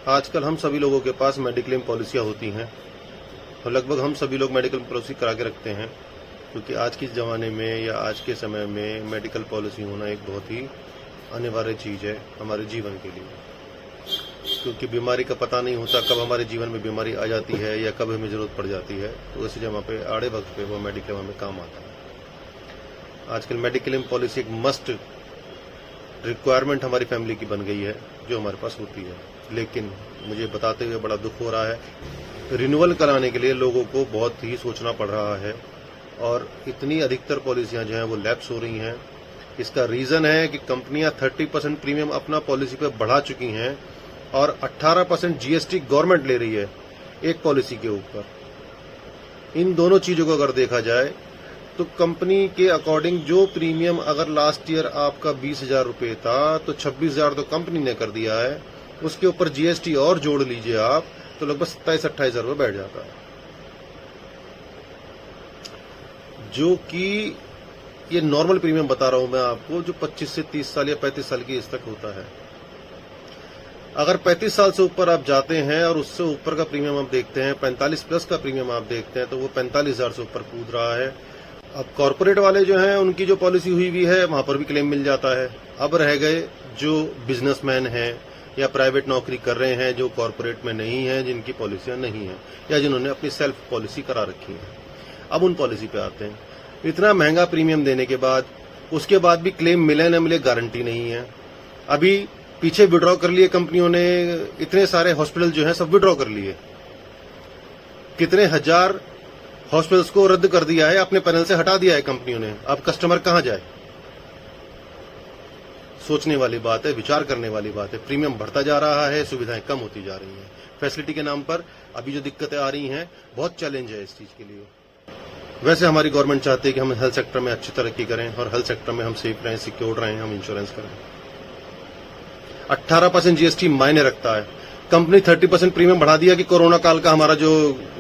आजकल हम सभी लोगों के पास मेडिक्लेम पॉलिसियां होती हैं और लगभग हम सभी लोग मेडिकल पॉलिसी करा के रखते हैं, क्योंकि आज के ज़माने में या आज के समय में मेडिकल पॉलिसी होना एक बहुत ही अनिवार्य चीज़ है हमारे जीवन के लिए, क्योंकि बीमारी का पता नहीं होता कब हमारे जीवन में बीमारी आ जाती है या कब हमें ज़रूरत पड़ जाती है। तो इस जगह पे आड़े वक्त पे वो मेडिक्लेम हमें काम आता है। आजकल मेडिक्लेम पॉलिसी एक मस्ट रिक्वायरमेंट हमारी फैमिली की बन गई है, जो हमारे पास होती है। लेकिन मुझे बताते हुए बड़ा दुख हो रहा है, रिन्यूअल कराने के लिए लोगों को बहुत ही सोचना पड़ रहा है और इतनी अधिकतर पॉलिसियां जो हैं वो लैप्स हो रही हैं। इसका रीज़न है कि कंपनियां 30% प्रीमियम अपना पॉलिसी पे बढ़ा चुकी हैं और 18% जीएसटी गवर्नमेंट ले रही है एक पॉलिसी के ऊपर। इन दोनों चीज़ों को अगर देखा जाए तो कंपनी के अकॉर्डिंग जो प्रीमियम अगर लास्ट ईयर आपका 20,000 रुपये था तो 26,000 तो कंपनी ने कर दिया है, उसके ऊपर जीएसटी और जोड़ लीजिए आप तो लगभग 27-28,000 रुपये बैठ जाता है, जो कि ये नॉर्मल प्रीमियम बता रहा हूं मैं आपको, जो 25 से 30 साल या 35 साल की एज तक होता है। अगर 35 साल से ऊपर आप जाते हैं और उससे ऊपर का प्रीमियम आप देखते हैं, 45 प्लस का प्रीमियम आप देखते हैं, तो वो 45,000 से ऊपर कूद रहा है। अब कॉर्पोरेट वाले जो हैं उनकी जो पॉलिसी हुई है वहां पर भी क्लेम मिल जाता है। अब रह गए जो बिजनेसमैन हैं या प्राइवेट नौकरी कर रहे हैं, जो कॉर्पोरेट में नहीं है, जिनकी पॉलिसियां नहीं है या जिन्होंने अपनी सेल्फ पॉलिसी करा रखी है, अब उन पॉलिसी पे आते हैं। इतना महंगा प्रीमियम देने के बाद उसके बाद भी क्लेम मिले न मिले गारंटी नहीं है। अभी पीछे विड्रॉ कर लिए कंपनियों ने, इतने सारे हॉस्पिटल जो हैं सब विड्रॉ कर लिए, कितने हजार हॉस्पिटल्स को रद्द कर दिया है, अपने पैनल से हटा दिया है कंपनियों ने। अब कस्टमर कहां जाए? सोचने वाली बात है, विचार करने वाली बात है। प्रीमियम बढ़ता जा रहा है, सुविधाएं कम होती जा रही हैं। फैसिलिटी के नाम पर अभी जो दिक्कतें आ रही हैं, बहुत चैलेंज है इस चीज के लिए। वैसे हमारी गवर्नमेंट चाहती है कि हम हेल्थ सेक्टर में अच्छी तरक्की करें और हेल्थ सेक्टर में हम सेफ रहें, सिक्योर रहें, हम इंश्योरेंस करें। 18% जीएसटी मायने रखता है। कंपनी 30% प्रीमियम बढ़ा दिया कि कोरोना काल का हमारा जो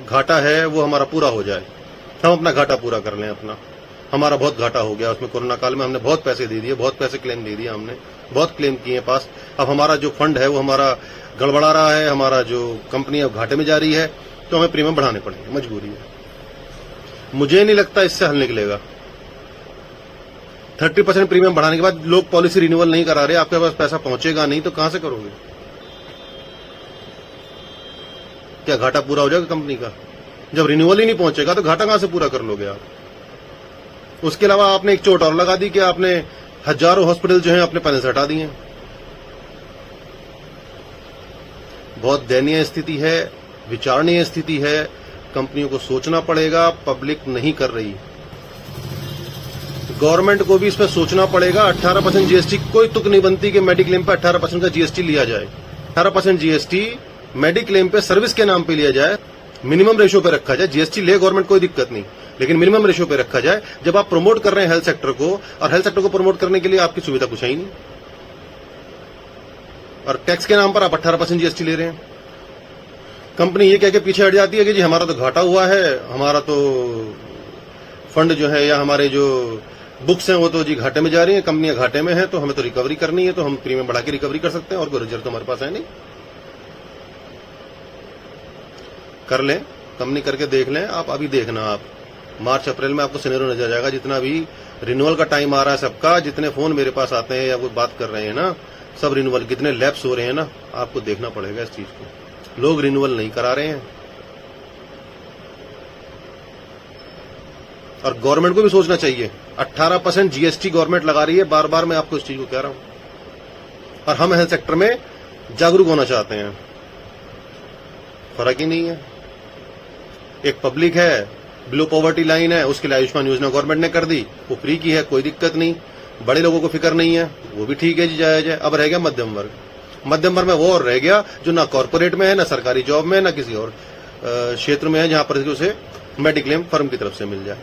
घाटा है वो हमारा पूरा हो जाए, हम अपना घाटा पूरा कर लें। अपना हमारा बहुत घाटा हो गया उसमें, कोरोना काल में हमने बहुत पैसे दे दिए, बहुत पैसे क्लेम दे दिया, हमने बहुत क्लेम किए पास। अब हमारा जो फंड है वो हमारा गड़बड़ा रहा है, हमारा जो कंपनी अब घाटे में जा रही है, तो हमें प्रीमियम बढ़ाने पड़ेंगे, मजबूरी है। मुझे नहीं लगता इससे हल निकलेगा। 30% प्रीमियम बढ़ाने के बाद लोग पॉलिसी रिन्यूअल नहीं करा रहे, आपके पास पैसा पहुंचेगा नहीं तो कहां से करोगे? क्या घाटा पूरा हो जाएगा कंपनी का? जब रिन्यूअल ही नहीं पहुंचेगा तो घाटा कहां से पूरा कर लोगे आप? उसके अलावा आपने एक चोट और लगा दी कि आपने हजारों हॉस्पिटल जो हैं अपने पैनल से हटा दिए। बहुत दयनीय स्थिति है, विचारणीय स्थिति है। कंपनियों को सोचना पड़ेगा, पब्लिक नहीं कर रही। गवर्नमेंट को भी इस पर सोचना पड़ेगा। 18% जीएसटी, कोई तुक नहीं बनती कि मेडिक्लेम पे 18% का जीएसटी लिया जाए। 18% जीएसटी मेडिक्लेम पे सर्विस के नाम पे लिया जाए, मिनिमम रेशो पे रखा जाए। जीएसटी ले गवर्नमेंट, कोई दिक्कत नहीं, लेकिन मिनिमम रेशो पे रखा जाए। जब आप प्रमोट कर रहे हैं हेल्थ सेक्टर को, और हेल्थ सेक्टर को प्रमोट करने के लिए आपकी सुविधा कुछ है ही नहीं, और टैक्स के नाम पर आप 18% जीएसटी ले रहे हैं। कंपनी ये कह के पीछे हट जाती है कि जी हमारा तो घाटा हुआ है, हमारा तो फंड जो है या हमारे जो बुक्स हैं वो तो जी घाटे में जा रही हैं, कंपनियां घाटे में हैं, तो हमें तो रिकवरी करनी है, तो हम प्रीमियम बढ़ा के रिकवरी कर सकते हैं और कोई रिजर्व तो हमारे पास है नहीं। कर लें, कंपनी करके देख लें। आप अभी देखना, आप मार्च अप्रैल में आपको सिनेरियो नजर आ जाएगा। जितना भी रिन्यूअल का टाइम आ रहा है सबका, जितने फोन मेरे पास आते हैं या वो बात कर रहे हैं ना, सब रिन्यूअल कितने लैप्स हो रहे हैं ना, आपको देखना पड़ेगा इस चीज को। लोग रिन्यूअल नहीं करा रहे हैं और गवर्नमेंट को भी सोचना चाहिए। 18% जीएसटी गवर्नमेंट लगा रही है, बार बार मैं आपको इस चीज को कह रहा हूं, और हम हेल्थ सेक्टर में जागरूक होना चाहते हैं। फर्क ही नहीं है। एक पब्लिक है, बिलो पॉवर्टी लाइन है, उसके लिए आयुष्मान योजना गवर्नमेंट ने कर दी, वो फ्री की है, कोई दिक्कत नहीं। बड़े लोगों को फिक्र नहीं है, वो भी ठीक है जी, जायज है। अब रह गया मध्यम वर्ग। मध्यम वर्ग में वो और रह गया जो ना कॉर्पोरेट में है, ना सरकारी जॉब में है, ना किसी और क्षेत्र में है जहां पर उसे मेडिक्लेम फर्म की तरफ से मिल जाए।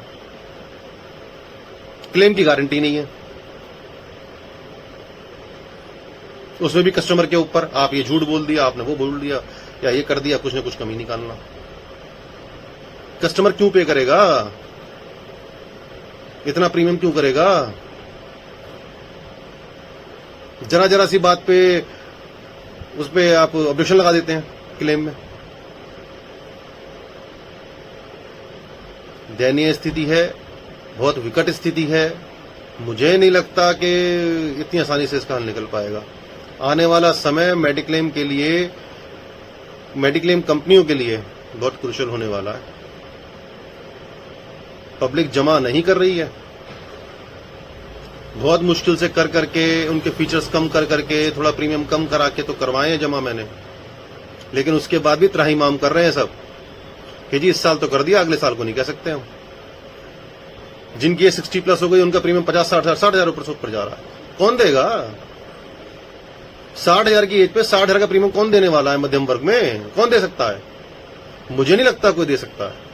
क्लेम की गारंटी नहीं है, उसमें भी कस्टमर के ऊपर। आप ये झूठ बोल दिया, आपने वो बोल दिया या ये कर दिया, कुछ न कुछ कमी निकालना। कस्टमर क्यों पे करेगा? इतना प्रीमियम क्यों करेगा? जरा जरा सी बात पे उस पर आप ऑब्जेक्शन लगा देते हैं क्लेम में। दयनीय स्थिति है, बहुत विकट स्थिति है। मुझे नहीं लगता कि इतनी आसानी से इसका हल निकल पाएगा। आने वाला समय मेडिक्लेम के लिए, मेडिक्लेम कंपनियों के लिए बहुत क्रूशियल होने वाला है। पब्लिक जमा नहीं कर रही है, बहुत मुश्किल से कर करके, उनके फीचर्स कम कर करके, थोड़ा प्रीमियम कम करा के तो करवाए हैं जमा मैंने, लेकिन उसके बाद भी त्राहिमाम कर रहे हैं सब कि जी इस साल तो कर दिया, अगले साल को नहीं कह सकते हम। जिनकी ये 60 प्लस हो गई उनका प्रीमियम 50-60 रुपये पर जा रहा है। कौन देगा? 60,000 की एज पे 60,000 का प्रीमियम कौन देने वाला है? मध्यम वर्ग में कौन दे सकता है? मुझे नहीं लगता कोई दे सकता है।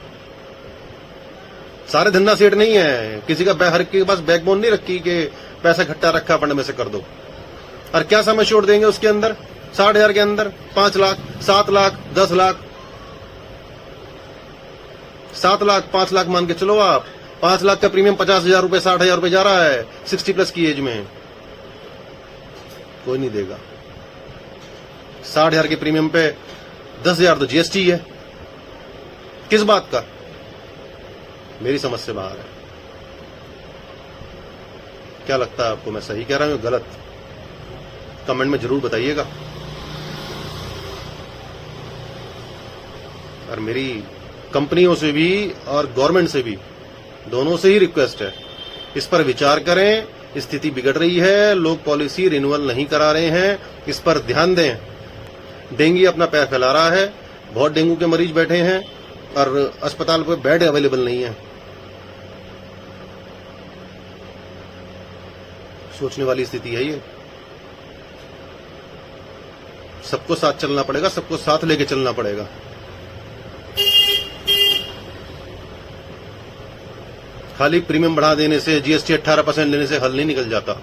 सारे धंधा सेठ नहीं है, किसी का हर के पास बैकबोन नहीं रखी कि पैसा इकट्ठा रखा फंड में से कर दो। और क्या समय छोड़ देंगे उसके अंदर? 60,000 के अंदर 5 लाख, 7 लाख, 10 लाख, 7 लाख, 5 लाख मान के चलो आप। 5 लाख का प्रीमियम 50,000 रुपए, 60,000 रुपए जा रहा है 60 प्लस की एज में। कोई नहीं देगा। 60,000 के प्रीमियम पे 10,000 तो जीएसटी है। किस बात का? मेरी समझ से बाहर है। क्या लगता है आपको, मैं सही कह रहा हूं गलत? कमेंट में जरूर बताइएगा। और मेरी कंपनियों से भी और गवर्नमेंट से भी, दोनों से ही रिक्वेस्ट है, इस पर विचार करें। स्थिति बिगड़ रही है, लोग पॉलिसी रिन्यूअल नहीं करा रहे हैं, इस पर ध्यान दें। डेंगू अपना पैर फैला रहा है, बहुत डेंगू के मरीज बैठे हैं और अस्पताल पर बेड अवेलेबल नहीं है। सोचने वाली स्थिति है ये। सबको साथ चलना पड़ेगा, सबको साथ लेके चलना पड़ेगा। खाली प्रीमियम बढ़ा देने से, जीएसटी 18% लेने से हल नहीं निकल जाता।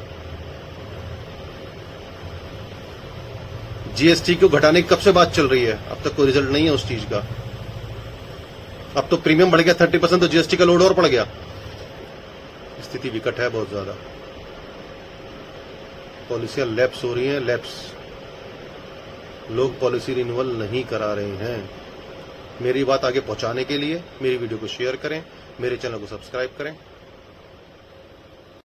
जीएसटी को घटाने की कब से बात चल रही है, अब तक कोई रिजल्ट नहीं है उस चीज का। अब तो प्रीमियम बढ़ गया 30%, तो जीएसटी का लोड और पड़ गया। स्थिति विकट है बहुत ज्यादा। पॉलिसियां लैप्स हो रही हैं, लैप्स। लोग पॉलिसी रिन्यूअल नहीं करा रहे हैं। मेरी बात आगे पहुंचाने के लिए मेरी वीडियो को शेयर करें, मेरे चैनल को सब्सक्राइब करें।